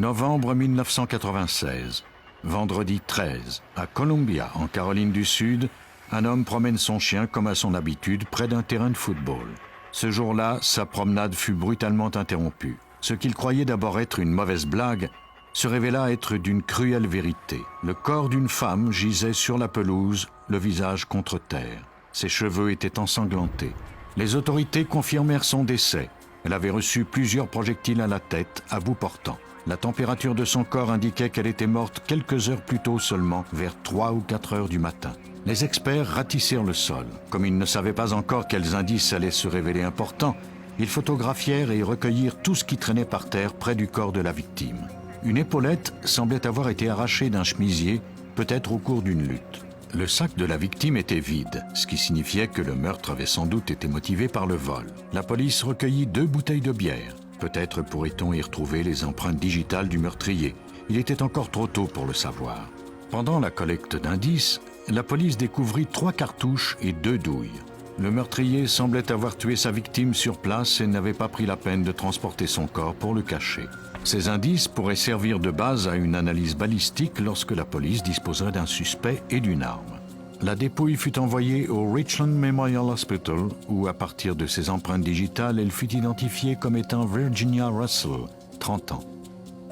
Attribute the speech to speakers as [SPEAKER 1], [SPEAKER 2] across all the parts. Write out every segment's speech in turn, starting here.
[SPEAKER 1] Novembre 1996, vendredi 13, à Columbia, en Caroline du Sud, un homme promène son chien comme à son habitude près d'un terrain de football. Ce jour-là, sa promenade fut brutalement interrompue. Ce qu'il croyait d'abord être une mauvaise blague se révéla être d'une cruelle vérité. Le corps d'une femme gisait sur la pelouse, le visage contre terre. Ses cheveux étaient ensanglantés. Les autorités confirmèrent son décès. Elle avait reçu plusieurs projectiles à la tête, à bout portant. La température de son corps indiquait qu'elle était morte quelques heures plus tôt seulement, vers 3 ou 4 heures du matin. Les experts ratissèrent le sol. Comme ils ne savaient pas encore quels indices allaient se révéler importants, ils photographièrent et recueillirent tout ce qui traînait par terre près du corps de la victime. Une épaulette semblait avoir été arrachée d'un chemisier, peut-être au cours d'une lutte. Le sac de la victime était vide, ce qui signifiait que le meurtre avait sans doute été motivé par le vol. La police recueillit 2 bouteilles de bière. Peut-être pourrait-on y retrouver les empreintes digitales du meurtrier. Il était encore trop tôt pour le savoir. Pendant la collecte d'indices, la police découvrit 3 cartouches et 2 douilles. Le meurtrier semblait avoir tué sa victime sur place et n'avait pas pris la peine de transporter son corps pour le cacher. Ces indices pourraient servir de base à une analyse balistique lorsque la police disposerait d'un suspect et d'une arme. La dépouille fut envoyée au Richland Memorial Hospital où, à partir de ses empreintes digitales, elle fut identifiée comme étant Virginia Russell, 30 ans.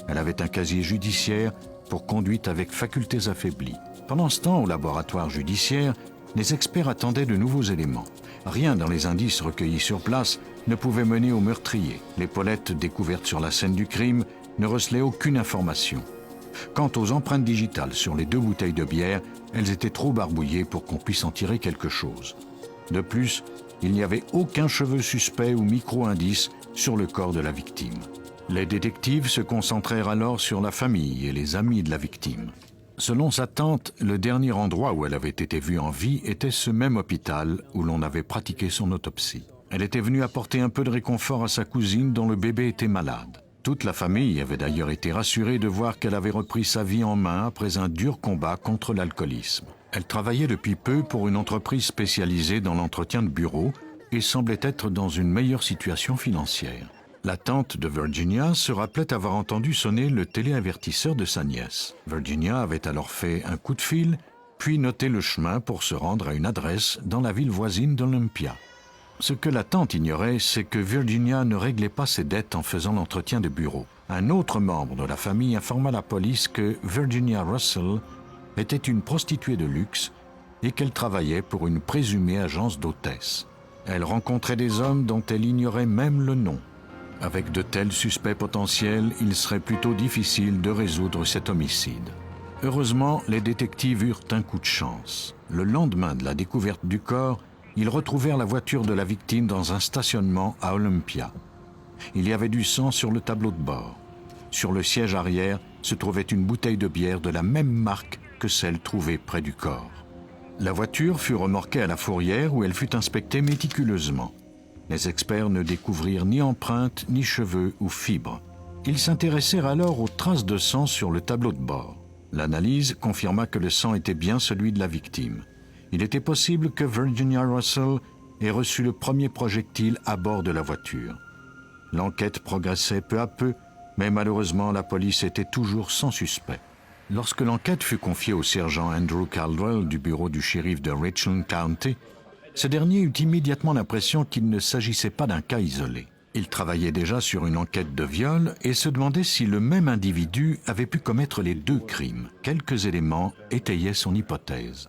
[SPEAKER 1] Elle avait un casier judiciaire pour conduite avec facultés affaiblies. Pendant ce temps, au laboratoire judiciaire, les experts attendaient de nouveaux éléments. Rien dans les indices recueillis sur place ne pouvait mener au meurtrier. L'épaulette découverte sur la scène du crime ne recelait aucune information. Quant aux empreintes digitales sur les 2 bouteilles de bière, elles étaient trop barbouillées pour qu'on puisse en tirer quelque chose. De plus, il n'y avait aucun cheveu suspect ou micro-indice sur le corps de la victime. Les détectives se concentrèrent alors sur la famille et les amis de la victime. Selon sa tante, le dernier endroit où elle avait été vue en vie était ce même hôpital où l'on avait pratiqué son autopsie. Elle était venue apporter un peu de réconfort à sa cousine dont le bébé était malade. Toute la famille avait d'ailleurs été rassurée de voir qu'elle avait repris sa vie en main après un dur combat contre l'alcoolisme. Elle travaillait depuis peu pour une entreprise spécialisée dans l'entretien de bureaux et semblait être dans une meilleure situation financière. La tante de Virginia se rappelait avoir entendu sonner le téléavertisseur de sa nièce. Virginia avait alors fait un coup de fil, puis noté le chemin pour se rendre à une adresse dans la ville voisine d'Olympia. Ce que la tante ignorait, c'est que Virginia ne réglait pas ses dettes en faisant l'entretien de bureau. Un autre membre de la famille informa la police que Virginia Russell était une prostituée de luxe et qu'elle travaillait pour une présumée agence d'hôtesse. Elle rencontrait des hommes dont elle ignorait même le nom. Avec de tels suspects potentiels, il serait plutôt difficile de résoudre cet homicide. Heureusement, les détectives eurent un coup de chance. Le lendemain de la découverte du corps, ils retrouvèrent la voiture de la victime dans un stationnement à Olympia. Il y avait du sang sur le tableau de bord. Sur le siège arrière se trouvait une bouteille de bière de la même marque que celle trouvée près du corps. La voiture fut remorquée à la fourrière où elle fut inspectée méticuleusement. Les experts ne découvrirent ni empreintes, ni cheveux ou fibres. Ils s'intéressèrent alors aux traces de sang sur le tableau de bord. L'analyse confirma que le sang était bien celui de la victime. Il était possible que Virginia Russell ait reçu le premier projectile à bord de la voiture. L'enquête progressait peu à peu, mais malheureusement la police était toujours sans suspect. Lorsque l'enquête fut confiée au sergent Andrew Caldwell du bureau du shérif de Richland County, ce dernier eut immédiatement l'impression qu'il ne s'agissait pas d'un cas isolé. Il travaillait déjà sur une enquête de viol et se demandait si le même individu avait pu commettre les 2 crimes. Quelques éléments étayaient son hypothèse.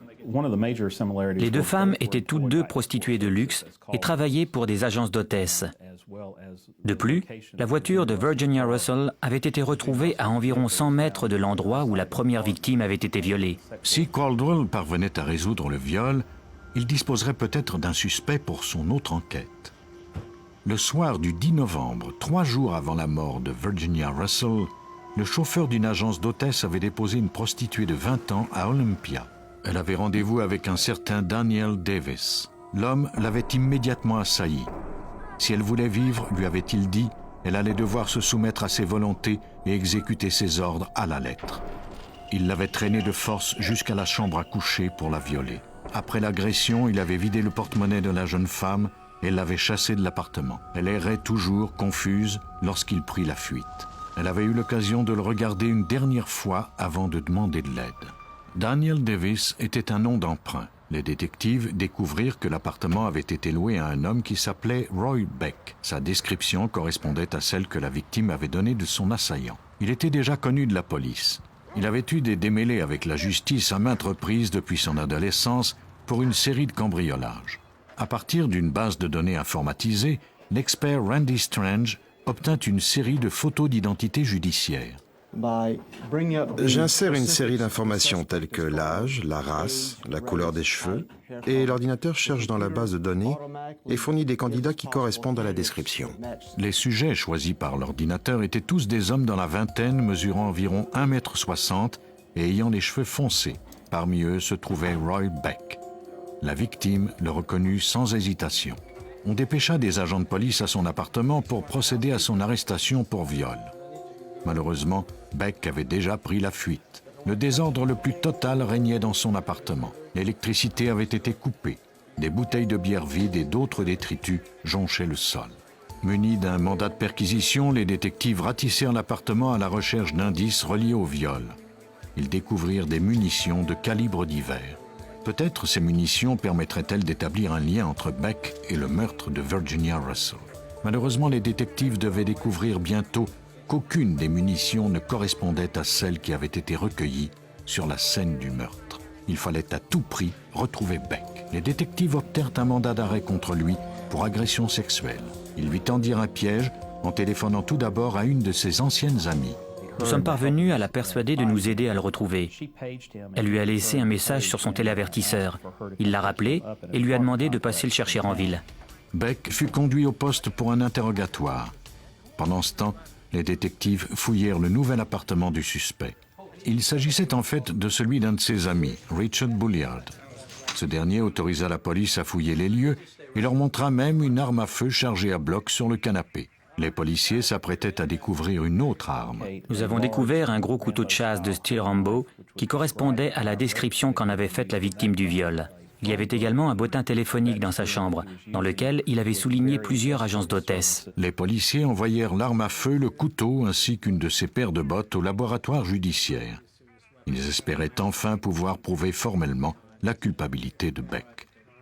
[SPEAKER 2] Les 2 femmes étaient toutes 2 prostituées de luxe et travaillaient pour des agences d'hôtesses. De plus, la voiture de Virginia Russell avait été retrouvée à environ 100 mètres de l'endroit où la première victime avait été violée.
[SPEAKER 1] Si Caldwell parvenait à résoudre le viol, il disposerait peut-être d'un suspect pour son autre enquête. Le soir du 10 novembre, 3 jours avant la mort de Virginia Russell, le chauffeur d'une agence d'hôtesse avait déposé une prostituée de 20 ans à Olympia. Elle avait rendez-vous avec un certain Daniel Davis. L'homme l'avait immédiatement assailli. Si elle voulait vivre, lui avait-il dit, elle allait devoir se soumettre à ses volontés et exécuter ses ordres à la lettre. Il l'avait traînée de force jusqu'à la chambre à coucher pour la violer. Après l'agression, il avait vidé le porte-monnaie de la jeune femme et l'avait chassée de l'appartement. Elle errait toujours confuse lorsqu'il prit la fuite. Elle avait eu l'occasion de le regarder une dernière fois avant de demander de l'aide. Daniel Davis était un nom d'emprunt. Les détectives découvrirent que l'appartement avait été loué à un homme qui s'appelait Roy Beck. Sa description correspondait à celle que la victime avait donnée de son assaillant. Il était déjà connu de la police. Il avait eu des démêlés avec la justice à maintes reprises depuis son adolescence pour une série de cambriolages. À partir d'une base de données informatisée, l'expert Randy Strange obtint une série de photos d'identité judiciaire.
[SPEAKER 3] J'insère une série d'informations telles que l'âge, la race, la couleur des cheveux, et l'ordinateur cherche dans la base de données et fournit des candidats qui correspondent à la description.
[SPEAKER 1] Les sujets choisis par l'ordinateur étaient tous des hommes dans la vingtaine, mesurant environ 1,60 m et ayant les cheveux foncés. Parmi eux se trouvait Roy Beck. La victime le reconnut sans hésitation. On dépêcha des agents de police à son appartement pour procéder à son arrestation pour viol. Malheureusement, Beck avait déjà pris la fuite. Le désordre le plus total régnait dans son appartement. L'électricité avait été coupée. Des bouteilles de bière vides et d'autres détritus jonchaient le sol. Munis d'un mandat de perquisition, les détectives ratissèrent l'appartement à la recherche d'indices reliés au viol. Ils découvrirent des munitions de calibres divers. Peut-être ces munitions permettraient-elles d'établir un lien entre Beck et le meurtre de Virginia Russell. Malheureusement, les détectives devaient découvrir bientôt qu'aucune des munitions ne correspondait à celle qui avait été recueillie sur la scène du meurtre. Il fallait à tout prix retrouver Beck. Les détectives obtinrent un mandat d'arrêt contre lui pour agression sexuelle. Ils lui tendirent un piège en téléphonant tout d'abord à une de ses anciennes amies.
[SPEAKER 2] Nous sommes parvenus à la persuader de nous aider à le retrouver. Elle lui a laissé un message sur son téléavertisseur. Il l'a rappelé et lui a demandé de passer le chercher en ville.
[SPEAKER 1] Beck fut conduit au poste pour un interrogatoire. Pendant ce temps, les détectives fouillèrent le nouvel appartement du suspect. Il s'agissait en fait de celui d'un de ses amis, Richard Bulliard. Ce dernier autorisa la police à fouiller les lieux et leur montra même une arme à feu chargée à bloc sur le canapé. Les policiers s'apprêtaient à découvrir une autre arme.
[SPEAKER 2] Nous avons découvert un gros couteau de chasse de style Rambo qui correspondait à la description qu'en avait faite la victime du viol. Il y avait également un bottin téléphonique dans sa chambre, dans lequel il avait souligné plusieurs agences d'hôtesse.
[SPEAKER 1] Les policiers envoyèrent l'arme à feu, le couteau ainsi qu'une de ses paires de bottes au laboratoire judiciaire. Ils espéraient enfin pouvoir prouver formellement la culpabilité de Beck.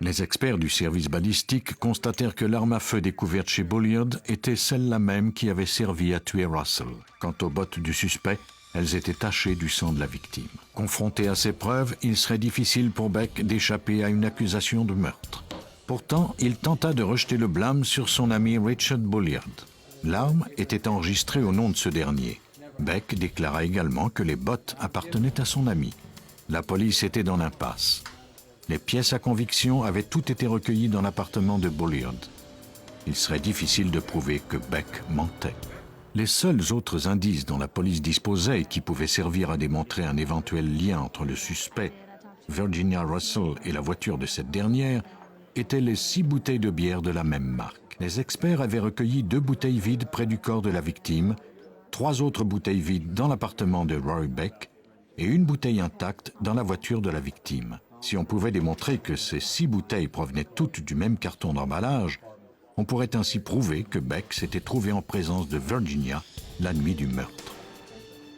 [SPEAKER 1] Les experts du service balistique constatèrent que l'arme à feu découverte chez Bulliard était celle-là même qui avait servi à tuer Russell. Quant aux bottes du suspect, elles étaient tachées du sang de la victime. Confronté à ces preuves, il serait difficile pour Beck d'échapper à une accusation de meurtre. Pourtant, il tenta de rejeter le blâme sur son ami Richard Bulliard. L'arme était enregistrée au nom de ce dernier. Beck déclara également que les bottes appartenaient à son ami. La police était dans l'impasse. Les pièces à conviction avaient toutes été recueillies dans l'appartement de Bulliard. Il serait difficile de prouver que Beck mentait. Les seuls autres indices dont la police disposait et qui pouvaient servir à démontrer un éventuel lien entre le suspect, Virginia Russell, et la voiture de cette dernière étaient les 6 bouteilles de bière de la même marque. Les experts avaient recueilli 2 bouteilles vides près du corps de la victime, 3 autres bouteilles vides dans l'appartement de Roy Beck et 1 bouteille intacte dans la voiture de la victime. Si on pouvait démontrer que ces 6 bouteilles provenaient toutes du même carton d'emballage, on pourrait ainsi prouver que Beck s'était trouvé en présence de Virginia la nuit du meurtre.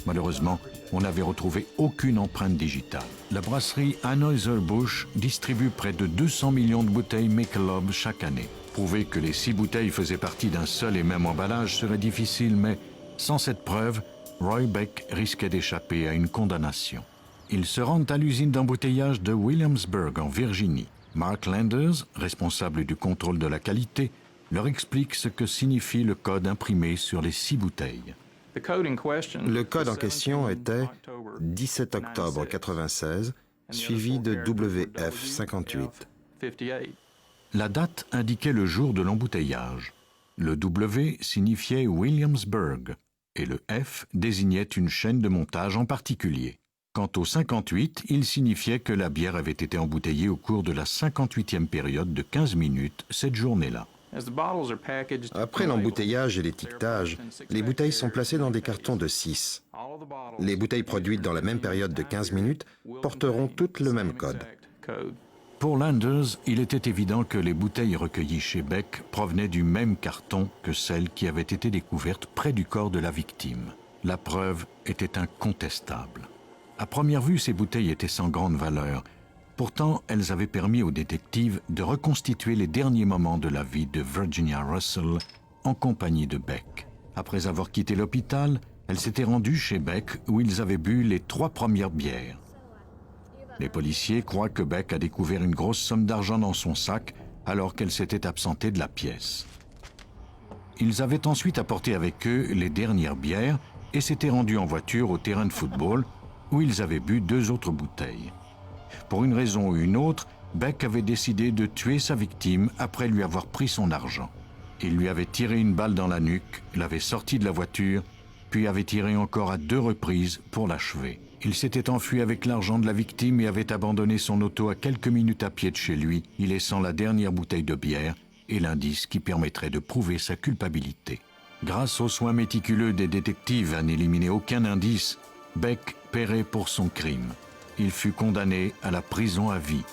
[SPEAKER 1] Malheureusement, on n'avait retrouvé aucune empreinte digitale. La brasserie Anheuser-Busch distribue près de 200 millions de bouteilles Michelob chaque année. Prouver que les 6 bouteilles faisaient partie d'un seul et même emballage serait difficile, mais sans cette preuve, Roy Beck risquait d'échapper à une condamnation. Ils se rendent à l'usine d'embouteillage de Williamsburg, en Virginie. Mark Landers, responsable du contrôle de la qualité, leur explique ce que signifie le code imprimé sur les 6 bouteilles.
[SPEAKER 3] Le code en question était 17 octobre 96, suivi de WF58.
[SPEAKER 1] La date indiquait le jour de l'embouteillage. Le W signifiait Williamsburg et le F désignait une chaîne de montage en particulier. Quant au 58, il signifiait que la bière avait été embouteillée au cours de la 58e période de 15 minutes cette journée-là.
[SPEAKER 3] Après l'embouteillage et l'étiquetage, les bouteilles sont placées dans des cartons de 6. Les bouteilles produites dans la même période de 15 minutes porteront toutes le même code.
[SPEAKER 1] Pour Landers, il était évident que les bouteilles recueillies chez Beck provenaient du même carton que celles qui avaient été découvertes près du corps de la victime. La preuve était incontestable. À première vue, ces bouteilles étaient sans grande valeur. Pourtant, elles avaient permis aux détectives de reconstituer les derniers moments de la vie de Virginia Russell en compagnie de Beck. Après avoir quitté l'hôpital, elles s'étaient rendues chez Beck où ils avaient bu les 3 premières bières. Les policiers croient que Beck a découvert une grosse somme d'argent dans son sac alors qu'elle s'était absentée de la pièce. Ils avaient ensuite apporté avec eux les dernières bières et s'étaient rendus en voiture au terrain de football où ils avaient bu 2 autres bouteilles. Pour une raison ou une autre, Beck avait décidé de tuer sa victime après lui avoir pris son argent. Il lui avait tiré une balle dans la nuque, l'avait sorti de la voiture, puis avait tiré encore à 2 reprises pour l'achever. Il s'était enfui avec l'argent de la victime et avait abandonné son auto à quelques minutes à pied de chez lui, y laissant la dernière bouteille de bière et l'indice qui permettrait de prouver sa culpabilité. Grâce aux soins méticuleux des détectives à n'éliminer aucun indice, Beck paierait pour son crime. Il fut condamné à la prison à vie.